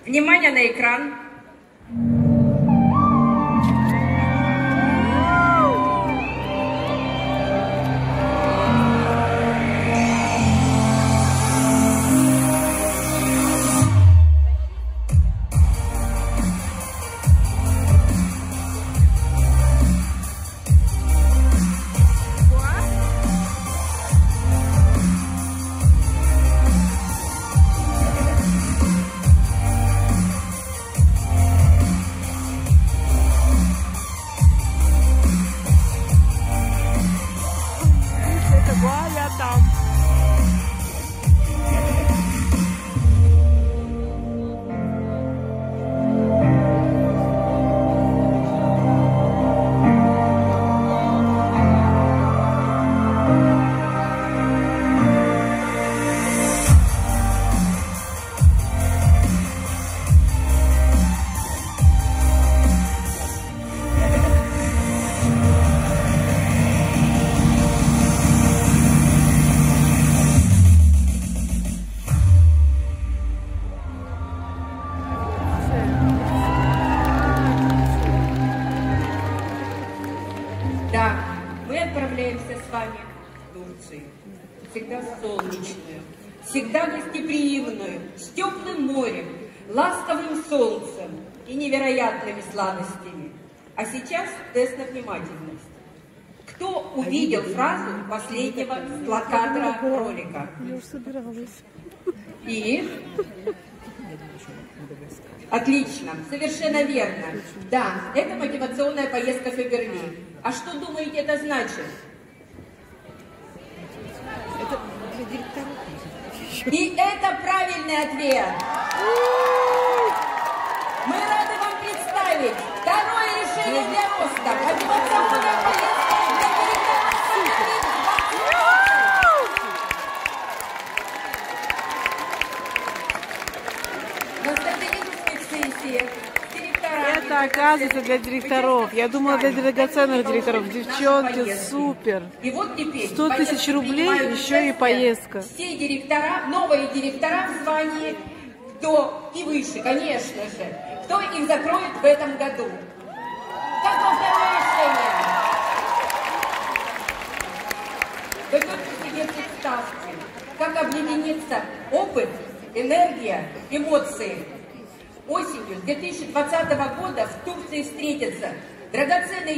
Внимание на экран. Да, мы отправляемся с вами в Турцию, всегда солнечную, всегда гостеприимную, с теплым морем, ласковым солнцем и невероятными сладостями. А сейчас тест на внимательность. Кто увидел фразу последнего локатора ролика? Я уже собиралась. И? Отлично, совершенно верно. Да, это мотивационная поездка в Фаберли. А что думаете это значит? Это для директоров. И это правильный ответ. Мы рады вам представить второе решение для роста. Мотивационная поездка для директоров Фаберли. На стратегических сессиях Это оказывается для директоров. Я думала, для драгоценных директоров. Девчонки, супер. И вот теперь 100 тысяч рублей, еще и поездка. Все директора, новые директора в звании, кто и выше, конечно же, кто их закроет в этом году. Какое второе решение? Вы только себе представьте, как объединится опыт, энергия, эмоции. Осенью 2020 года в Турции встретятся драгоценные